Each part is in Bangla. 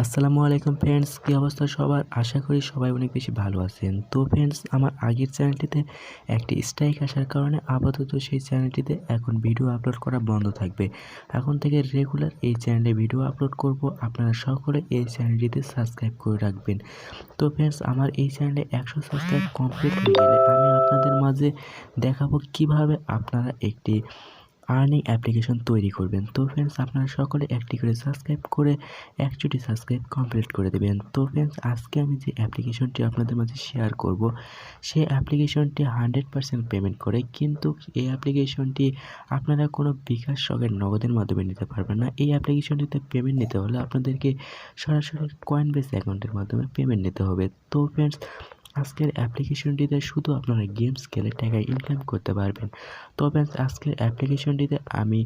আসসালামু আলাইকুম ফ্রেন্ডস, কী অবস্থা সবার? আশা করি সবাই অনেক বেশি ভালো আছেন। তো ফ্রেন্ডস, আমার আগের চ্যানেলটিতে একটি স্ট্রাইক আসার কারণে আপাতত সেই চ্যানেলটিতে এখন ভিডিও আপলোড করা বন্ধ থাকবে। এখন থেকে রেগুলার এই চ্যানেলে ভিডিও আপলোড করব। আপনারা সকলে এই চ্যানেলটিতে সাবস্ক্রাইব করে রাখবেন। তো ফ্রেন্ডস, আমার এই চ্যানেলে 100 সাবস্ক্রাইব কমপ্লিট হয়ে গেলে আমি আপনাদের মাঝে দেখাবো কিভাবে আপনারা একটি আর্নিং অ্যাপ্লিকেশন তৈরি করবেন। তো ফ্রেন্ডস, আপনারা সকলে একটি করে সাবস্ক্রাইব করে 100টি সাবস্ক্রাইব কমপ্লিট করে দেবেন। তো ফ্রেন্ডস, আজকে আমি যে অ্যাপ্লিকেশনটি আপনাদের মাঝে শেয়ার করব, সেই অ্যাপ্লিকেশনটি 100% পেমেন্ট করে, কিন্তু এই অ্যাপ্লিকেশনটি আপনারা কোনো বিকাশ সকের নগদের মাধ্যমে নিতে পারবেন না। এই অ্যাপ্লিকেশনটিতে পেমেন্ট নিতে হলে আপনাদেরকে সরাসরি কয়েনবেস অ্যাকাউন্টের মাধ্যমে পেমেন্ট নিতে হবে। তো ফ্রেন্ডস, আজকের অ্যাপ্লিকেশনটিতে শুধু আপনারা গেমস খেলে টাকা ইনকাম করতে পারবেন। তবে আজকের অ্যাপ্লিকেশনটিতে আমি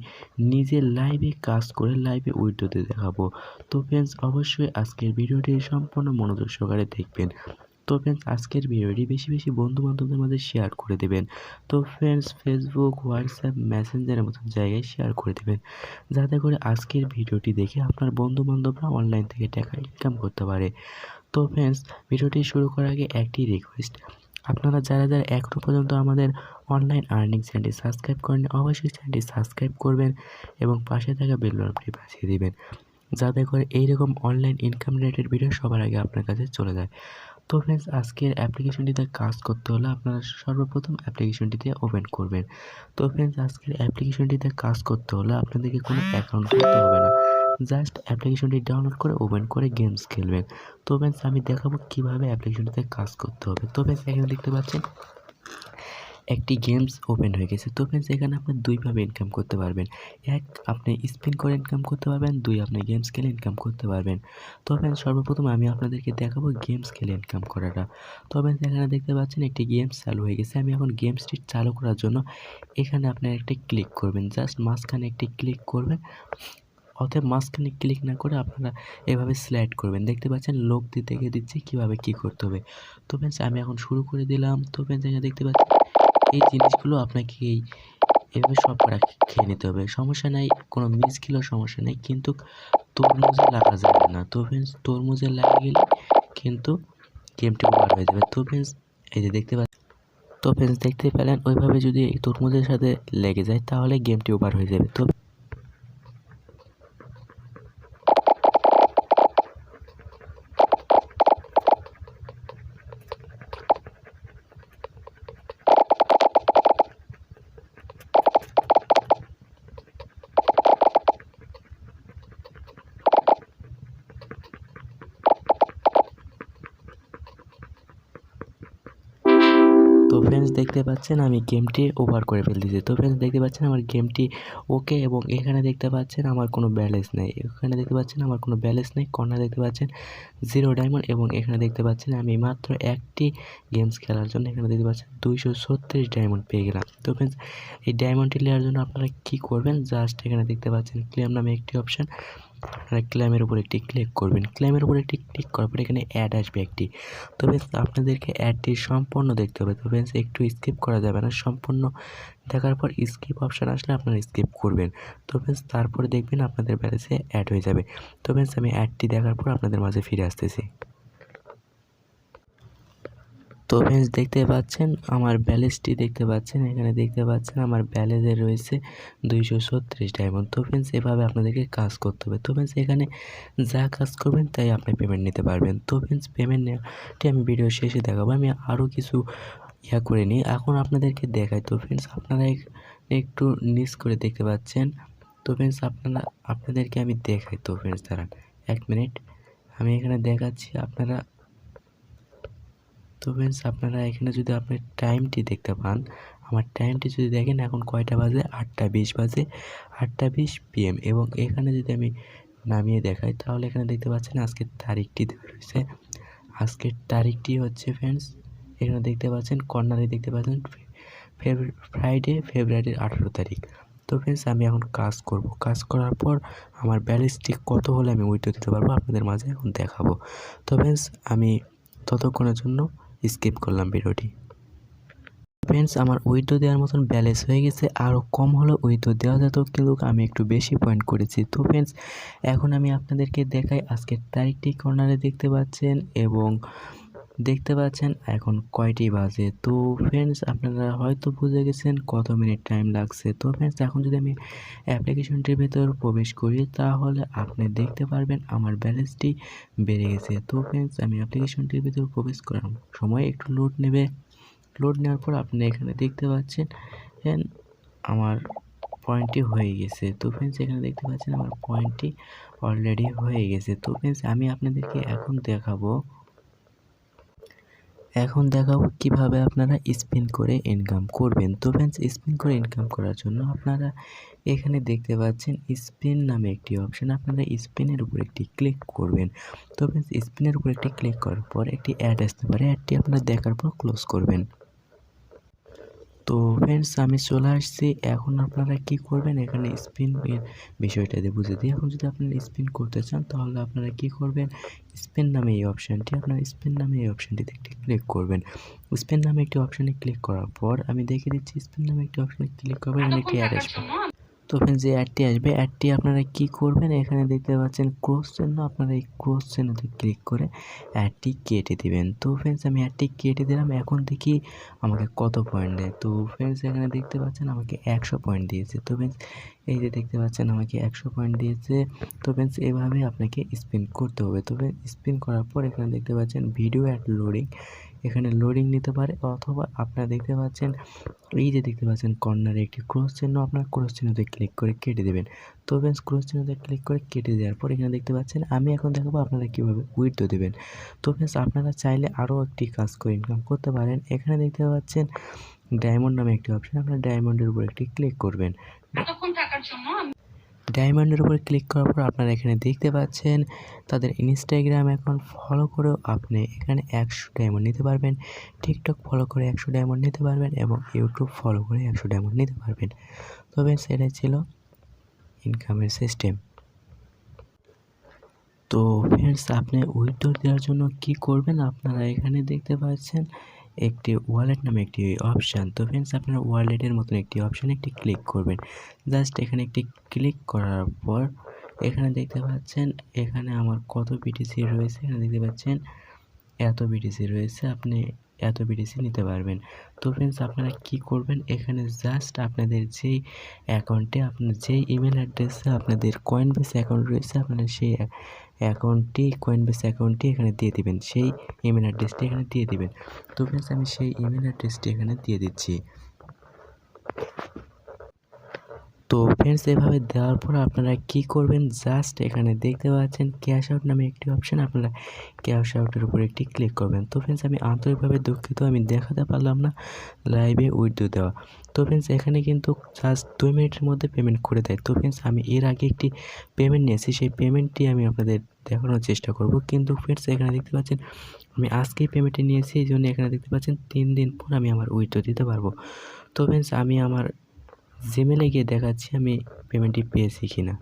নিজে লাইভে কাজ করে লাইভে উইথড্র দিয়ে দেখাবো। তো ফ্রেন্ডস, অবশ্যই আজকের ভিডিওটি সম্পূর্ণ মনোযোগ সহকারে দেখবেন। তো ফ্রেন্ডস, আজকের ভিডিওটি বেশি বেশি বন্ধুবান্ধবদের মাঝে শেয়ার করে দেবেন। তো ফ্রেন্ডস, ফেসবুক, হোয়াটসঅ্যাপ, মেসেঞ্জারের মতো জায়গায় শেয়ার করে দেবেন, যাতে করে আজকের ভিডিওটি দেখে আপনার বন্ধুবান্ধবরা অনলাইন থেকে টাকা ইনকাম করতে পারে। তো ফ্রেন্ডস, ভিডিওটি শুরু করার আগে একটি রিকোয়েস্ট, আপনারা যারা যারা এখনও পর্যন্ত আমাদের অনলাইন আর্নিং চ্যানেলটি সাবস্ক্রাইব করেন, অবশ্যই চ্যানেলটি সাবস্ক্রাইব করবেন এবং পাশে থাকা বেল বাটনটি বাজিয়ে দিবেন, যাতে করে এইরকম অনলাইন ইনকাম রিলেটেড ভিডিও সবার আগে আপনার কাছে চলে যায়। তো ফ্রেন্ডস, আজকের অ্যাপ্লিকেশনটিতে কাজ করতে হলে আপনারা সর্বপ্রথম অ্যাপ্লিকেশনটিতে ওপেন করবেন। তো ফ্রেন্ডস, আজকের অ্যাপ্লিকেশনটিতে কাজ করতে হলে আপনাদেরকে কোনো অ্যাকাউন্ট করতে হবে না, জাস্ট অ্যাপ্লিকেশনটি ডাউনলোড করে ওপেন করে গেমস খেলবেন। তো ফ্রেন্ডস, আমি দেখাবো কীভাবে অ্যাপ্লিকেশনটিতে কাজ করতে হবে। তো ফ্রেন্ডস, এখানে দেখতে পাচ্ছেন একটি গেমস ওপেন হয়ে গেছে। তো ফ্রেন্ডস, এখানে আপনি দুইভাবে ইনকাম করতে পারবেন। এক, আপনি স্পিন করে ইনকাম করতে পারবেন। দুই, আপনি গেমস খেলে ইনকাম করতে পারবেন। তো ফ্রেন্ডস, সর্বপ্রথম আমি আপনাদেরকে দেখাবো গেমস খেলে ইনকাম করাটা। তো ফ্রেন্ডস, এখানে দেখতে পাচ্ছেন একটি গেমস চালু হয়ে গেছে। আমি এখন গেমসটি চালু করার জন্য এখানে আপনার একটি ক্লিক করবেন, জাস্ট মাঝখানে একটি ক্লিক করবেন। অতএব মাঝখানে ক্লিক না করে আপনারা এভাবে স্লাইড করবেন। দেখতে পাচ্ছেন লোক দিয়ে দেখে দিচ্ছে কীভাবে কী করতে হবে। তো ফ্রেন্ডস, আমি এখন শুরু করে দিলাম। তো ফ্রেন্ডস, এখানে দেখতে পাচ্ছেন এই জিনিসগুলো আপনাকে এভাবে সব করা খেয়ে নিতে হবে। সমস্যা নাই, কোনো মিস খেলেও সমস্যা নেই, কিন্তু তরমুজে লাগা যাবে না। তো ফ্রেন্ডস, তরমুজে লাগা গেলে কিন্তু গেমটি ওভার হয়ে যাবে। তো ফ্রেন্ডস, এই যে দেখতে পাচ্ছেন, তো ফ্রেন্ডস দেখতে পেলেন ওইভাবে যদি এই তরমুজের সাথে লেগে যায় তাহলে গেমটি ওভার হয়ে যাবে। তো ফ্রেন্ডস দেখতে পাচ্ছেন আমি গেমটি ওভার করে ফেলতেছি। তো ফ্রেন্ডস দেখতে পাচ্ছেন আমার গেমটি ওকে, এবং এখানে দেখতে পাচ্ছেন আমার কোনো ব্যালেন্স নেই। এখানে দেখতে পাচ্ছেন আমার কোনো ব্যালেন্স নেই। কর্নার দেখতে পাচ্ছেন 0 ডায়মন্ড, এবং এখানে দেখতে পাচ্ছেন আমি মাত্র একটি গেমস খেলার জন্য এখানে দেখতে পাচ্ছেন 236 ডায়মন্ড পেয়ে গেলাম। তো ফ্রেন্ডস, এই ডায়মন্ডটি নেওয়ার জন্য আপনারা কী করবেন, জাস্ট এখানে দেখতে পাচ্ছেন ক্লেম নামে একটি অপশান, আপনারা ক্লেমের উপর একটি ক্লিক করবেন। ক্লেমের উপর একটি ক্লিক করার পর এখানে অ্যাড আসবে একটি। তো ফ্রেন্ডস, আপনাদেরকে অ্যাডটি সম্পূর্ণ দেখতে হবে। তো ফ্রেন্ডস, একটু স্কিপ করা যাবে না, সম্পূর্ণ দেখার পর স্কিপ অপশান আসলে আপনারা স্কিপ করবেন। তো ফ্রেন্ডস, তারপরে দেখবেন আপনাদের ব্যালেন্সে অ্যাড হয়ে যাবে। তো ফ্রেন্ডস, আমি অ্যাডটি দেখার পর আপনাদের মাঝে ফিরে আসতেছি। তো ফ্রেন্ডস, দেখতে পাচ্ছেন আমার ব্যালেন্সটি দেখতে পাচ্ছেন, এখানে দেখতে পাচ্ছেন আমার ব্যালেন্সে রয়েছে 236 ডায়মন্ড। তো ফ্রেন্ডস, এভাবে আপনাদেরকে কাজ করতে হবে। তো ফ্রেন্ডস, এখানে যা কাজ করবেন তাই আপনি পেমেন্ট নিতে পারবেন। তো ফ্রেন্ডস, পেমেন্ট নেওয়াটি আমি ভিডিও শেষে দেখাবো। আমি আরও কিছু করে নিই, এখন আপনাদেরকে দেখাই। তো ফ্রেন্ডস, আপনারা একটু নিচ করে দেখতে পাচ্ছেন। তো ফ্রেন্ডস, আপনাদেরকে আমি দেখাই। তো ফ্রেন্ডস, দাঁড়ান 1 মিনিট, আমি এখানে দেখাচ্ছি আপনারা। তো ফ্রেন্ডস, আপনারা এখানে যদি আপনি টাইমটি দেখতে পান, আমার টাইমটি যদি দেখেন এখন কয়টা বাজে, 8টা 20 বাজে, 8টা 20 PM। এবং এখানে যদি আমি নামিয়ে দেখাই তাহলে এখানে দেখতে পাচ্ছেন আজকের তারিখটি দেওয়া রয়েছে। আজকের তারিখটি হচ্ছে ফ্রেন্ডস, এখানে দেখতে পাচ্ছেন কর্নারে দেখতে পাচ্ছেন ফ্রাইডে ফেব্রুয়ারির 18 তারিখ। তো ফ্রেন্ডস, আমি এখন কাজ করব। কাজ করার পর আমার ব্যালেন্সটি কত হলে আমি উইথড্র দিতে পারবো আপনাদের মাঝে এখন দেখাবো। তো ফ্রেন্ডস, আমি ততক্ষণের জন্য স্কিপ করলাম ভিডিওটি। ফ্রেন্ডস আমার উইথড্র দেওয়ার মতন ব্যালেন্স হয়ে গেছে, আরও কম হলেও উইথড্র দেওয়া যেত, কিন্তু আমি একটু বেশি পয়েন্ট করেছি। তো ফ্রেন্ডস এখন আমি আপনাদেরকে দেখাই আজকের তারিখটি কর্নারে দেখতে পাচ্ছেন, এবং দেখতে পাচ্ছেন এখন কয়টি বাজে। তো ফ্রেন্ডস আপনারা হয়তো বুঝে গেছেন কত মিনিট টাইম লাগছে। তো ফ্রেন্ডস এখন যদি আমি অ্যাপ্লিকেশনটির ভেতর প্রবেশ করি, তাহলে আপনি দেখতে পারবেন আমার ব্যালেন্সটি বেড়ে গেছে। তো ফ্রেন্ডস আমি অ্যাপ্লিকেশনটির ভেতর প্রবেশ করার সময় একটু লোড নেবে। লোড নেওয়ার পর আপনি এখানে দেখতে পাচ্ছেন আমার পয়েন্টটি হয়ে গেছে। তো ফ্রেন্ডস এখানে দেখতে পাচ্ছেন আমার পয়েন্টটি অলরেডি হয়ে গেছে। তো ফ্রেন্ডস আমি আপনাদেরকে এখন দেখাবো কিভাবে আপনারা স্পিন করে ইনকাম করবেন। তো ফ্রেন্ডস স্পিন করে ইনকাম করার জন্য আপনারা এখানে দেখতে পাচ্ছেন স্পিন নামে একটি অপশন, আপনারা স্পিনের উপর একটি ক্লিক করবেন। তো ফ্রেন্ডস স্পিনের উপর একটি ক্লিক করার পর একটি অ্যাড আসতে পারে, অ্যাডটি আপনারা দেখার পর ক্লোজ করবেন। তো ফ্রেন্ডস আমি চলে আসছি। এখন আপনারা কি করবেন, এখানে স্পিন এর বিষয়টা দিয়ে বুঝে দিই। এখন যদি আপনারা স্পিন করতে চান, তাহলে আপনারা কি করবেন, স্পিন নামে এই অপশানটিতে একটি ক্লিক করবেন। স্পিন নামে একটি অপশানে ক্লিক করার পর আমি দেখিয়ে দিচ্ছি, স্পিন নামে একটি অপশানে ক্লিক করবেন, এখানে একটি অ্যাড আসবে। তো ফ্রেন্ডস যে অ্যাডটি আসবে, অ্যাডটি আপনারা কি করবেন, এখানে দেখতে পাচ্ছেন ক্রস চিহ্ন, আপনারা এই ক্রস চিহ্নতে ক্লিক করে অ্যাডটি কেটে দিবেন। তো ফ্রেন্ডস আমি অ্যাডটি কেটে দিলাম। এখন দেখি আমাকে কত পয়েন্ট দেয়। তো ফ্রেন্ডস এখানে দেখতে পাচ্ছেন আমাকে 100 পয়েন্ট দিয়েছে। তো ফ্রেন্ডস এই যে দেখতে পাচ্ছেন আমাকে 100 পয়েন্ট দিয়েছে। তো ফ্রেন্ডস এভাবে আপনাকে স্পিন করতে হবে। তবে স্পিন করার পর এখানে দেখতে পাচ্ছেন ভিডিও অ্যাড লোডিং, এখানে লোডিং নিতে পারে, অথবা আপনারা দেখতে পাচ্ছেন এই যে দেখতে পাচ্ছেন কর্নারে একটি ক্রস চিহ্ন, আপনার ক্রস চিহ্নতে ক্লিক করে কেটে দেবেন। তো ফ্রেন্ডস ক্রস চিহ্নতে ক্লিক করে কেটে দেওয়ার পর এখানে দেখতে পাচ্ছেন আমি এখন দেখাবো আপনারা কীভাবে উইথড্র দেবেন। তো ফ্রেন্ডস আপনারা চাইলে আরও একটি কাজ করে ইনকাম করতে পারেন। এখানে দেখতে পাচ্ছেন ডায়মন্ড নামে একটি অপশন, আপনারা ডায়মন্ডের উপর একটি ক্লিক করবেন। ডায়মন্ডের উপর ক্লিক করার পর আপনারা এখানে দেখতে পাচ্ছেন তাদের ইনস্টাগ্রাম অ্যাকাউন্ট ফলো করেও আপনি এখানে 100 ডায়মন্ড নিতে পারবেন, টিকটক ফলো করে 100 ডায়মন্ড নিতে পারবেন, এবং ইউটিউব ফলো করে 100 ডায়মন্ড নিতে পারবেন। তবে সেটাই ছিল ইনকামের সিস্টেম। তো ফ্রেন্ডস আপনি উইথড্র দেওয়ার জন্য কি করবেন, আপনারা এখানে দেখতে পাচ্ছেন একটি ওয়ালেট নামে একটি অপশান। তো ফ্রেন্ডস আপনারা ওয়ালেটের মতন একটি অপশানে একটি ক্লিক করবেন। জাস্ট এখানে একটি ক্লিক করার পর এখানে দেখতে পাচ্ছেন এখানে আমার কত বিটিসি রয়েছে, এখানে দেখতে পাচ্ছেন এত বিটিসি রয়েছে, আপনি এত বিটিসি নিতে পারবেন। তো ফ্রেন্ডস আপনারা কি করবেন, এখানে জাস্ট আপনাদের যেই অ্যাকাউন্টে আপনার যেই ইমেল অ্যাড্রেসে আপনাদের কয়েনবেস অ্যাকাউন্ট রয়েছে, আপনারা সেই কয়েনবেস অ্যাকাউন্টটি এখানে দিয়ে দিবেন, সেই ইমেল অ্যাড্রেসটি এখানে দিয়ে দিবেন। তো ফ্রেন্ডস আমি সেই ইমেল অ্যাড্রেসটি এখানে দিয়ে দিচ্ছি। তো ফ্রেন্ডস এভাবে দেওয়ার পর আপনারা কি করবেন, জাস্ট এখানে দেখতে পাচ্ছেন ক্যাশ আউট নামে একটি অপশান, আপনারা ক্যাশ আউটের উপর একটি ক্লিক করবেন। তো ফ্রেন্ডস আমি আন্তরিকভাবে দুঃখিত, আমি দেখাতে পারলাম না লাইভে উইথড্র দেওয়া। তো ফ্রেন্ডস এখানে কিন্তু জাস্ট 2 মিনিটের মধ্যে পেমেন্ট করে দেয়। তো ফ্রেন্ডস আমি এর আগে একটি পেমেন্ট নিয়েছি, সেই পেমেন্টটি আমি আপনাদের দেখানোর চেষ্টা করব। কিন্তু ফ্রেন্ডস এখানে দেখতে পাচ্ছেন আমি আজকেই পেমেন্টটি নিয়েছি, এই জন্য এখানে দেখতে পাচ্ছেন 3 দিন পর আমি আমার উইথড্র দিতে পারবো। তো ফ্রেন্ডস আমি আমার জিমেলে গিয়ে দেখাচ্ছি আমি পেমেন্টটি পেয়েছি কিনা।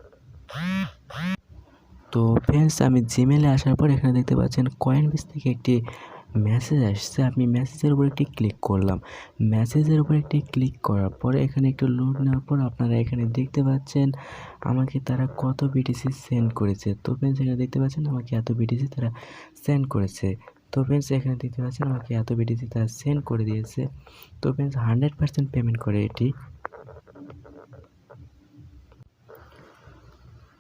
তো ফ্রেন্ডস আমি জিমেলে আসার পর এখানে দেখতে পাচ্ছেন কয়েনবেস থেকে একটি মেসেজ আসছে, আমি মেসেজের উপর একটি ক্লিক করলাম। মেসেজের উপর একটি ক্লিক করার পরে এখানে একটু লোড নেওয়ার পর আপনারা এখানে দেখতে পাচ্ছেন আমাকে তারা কত বিটিসি সেন্ড করেছে। তো ফ্রেন্ডস এখানে দেখতে পাচ্ছেন আমাকে এত বিটিসি তারা সেন্ড করেছে। তো ফ্রেন্ডস এখানে দেখতে পাচ্ছেন আমাকে এত বিটিসি তারা সেন্ড করে দিয়েছে। তো ফ্রেন্ডস 100% পেমেন্ট করে এটি।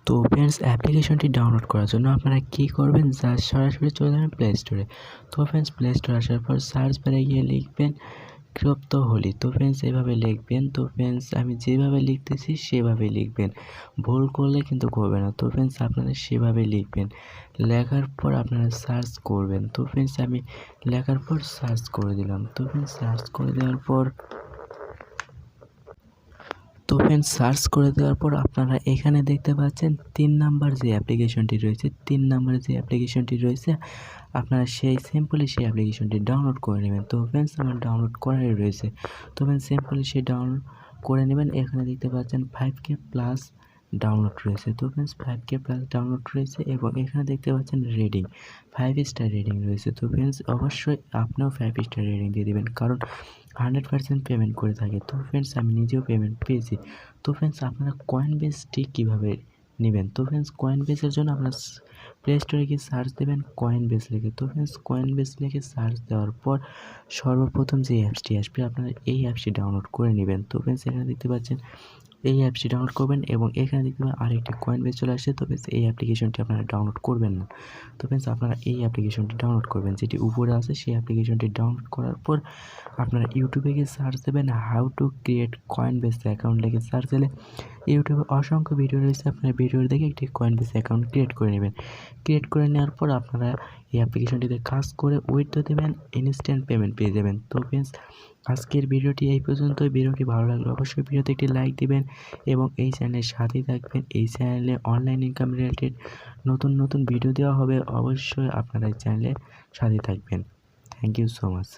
তো ফ্রেন্ডস অ্যাপ্লিকেশনটি ডাউনলোড করার জন্য আপনারা কী করবেন, জাস্ট সরাসরি চলে যাবেন প্লে স্টোরে। তো ফ্রেন্ডস প্লে স্টোরে আসার পর সার্চ বারে গিয়ে লিখবেন ক্রিপ্টো হোলি। তো ফ্রেন্ডস এভাবে লিখবেন। তো ফ্রেন্ডস আমি যেভাবে লিখতেছি সেভাবে লিখবেন, ভুল করলে কিন্তু করবে না। তো ফ্রেন্ডস আপনারা সেভাবে লিখবেন, লেখার পর আপনারা সার্চ করবেন। তো ফ্রেন্ডস আমি লেখার পর সার্চ করে দিলাম। তো ফ্রেন্ডস সার্চ করে দেওয়ার পর সার্চ করে দেওয়ার পর আপনারা এখানে দেখতে পাচ্ছেন 3 নাম্বার যে অ্যাপ্লিকেশনটি রয়েছে, আপনারা সেই সিম্পলি সেই অ্যাপ্লিকেশনটি ডাউনলোড করে নেবেন। তো ফ্রেন্ডস আমার ডাউনলোড করাই রয়েছে। তো ফ্রেন্ডস সিম্পলি সেই ডাউনলোড করে নেবেন। এখানে দেখতে পাচ্ছেন 5K প্লাস ডাউনলোড রয়েছে। তো ফ্রেন্ডস 5K প্লাস ডাউনলোড রয়েছে এবং এখানে দেখতে পাচ্ছেন রেটিং 5 স্টার রেটিং রয়েছে। তো ফ্রেন্ডস অবশ্যই আপনিও 5 স্টার রেটিং দিয়ে দিবেন, কারণ 100% পেমেন্ট করে থাকে। তো ফ্রেন্ডস আমি নিজেও পেমেন্ট পেয়েছি। তো ফ্রেন্ডস আপনারা কয়েনবেসটি কীভাবে নেবেন? তো ফ্রেন্ডস কয়েনবেসের জন্য আপনারা প্লে স্টোরে গিয়ে সার্চ দেবেন কয়েনবেস লিখে। তো ফ্রেন্ডস কয়েনবেস লিখে সার্চ দেওয়ার পর সর্বপ্রথম যে অ্যাপসটি আসবে আপনারা এই অ্যাপসটি ডাউনলোড করে নেবেন। তো ফ্রেন্ডস এখানে দেখতে পাচ্ছেন এই অ্যাপসটি ডাউনলোড করবেন এবং এখানে দেখতে পাবেন আরেকটি কয়েনবেস চলে আসছে। তো ফ্রেন্ডস এই অ্যাপ্লিকেশনটি আপনারা ডাউনলোড করবেন না। তো ফ্রেন্ডস আপনারা এই অ্যাপ্লিকেশনটি ডাউনলোড করবেন, যেটি উপরে আছে সেই অ্যাপ্লিকেশনটি ডাউনলোড করার পর আপনারা ইউটিউবে গিয়ে সার্চ দেবেন how to create Coinbase account লিখে সার্চ দিলে ইউটিউবে অসংখ্য ভিডিও রয়েছে। আপনারা ভিডিও দেখে একটি কয়েনবেস অ্যাকাউন্ট ক্রিয়েট করে নেবেন। ক্রিয়েট করে নেওয়ার পর আপনারা এই অ্যাপ্লিকেশনটিতে কাজ করে উইথড্র দেবেন, ইনস্ট্যান্ট পেমেন্ট পেয়ে যাবেন। তো ফ্রেন্ডস আজকের ভিডিওটি এই পর্যন্তই। ভিডিওটি ভালো লাগলে অবশ্যই ভিডিওতে একটি লাইক দিবেন এবং এই চ্যানেলের সাথেই থাকবেন। এই চ্যানেলে অনলাইন ইনকাম রিলেটেড নতুন ভিডিও দেওয়া হবে, অবশ্যই আপনারা এই চ্যানেলের সাথে থাকবেন। Thank you so much.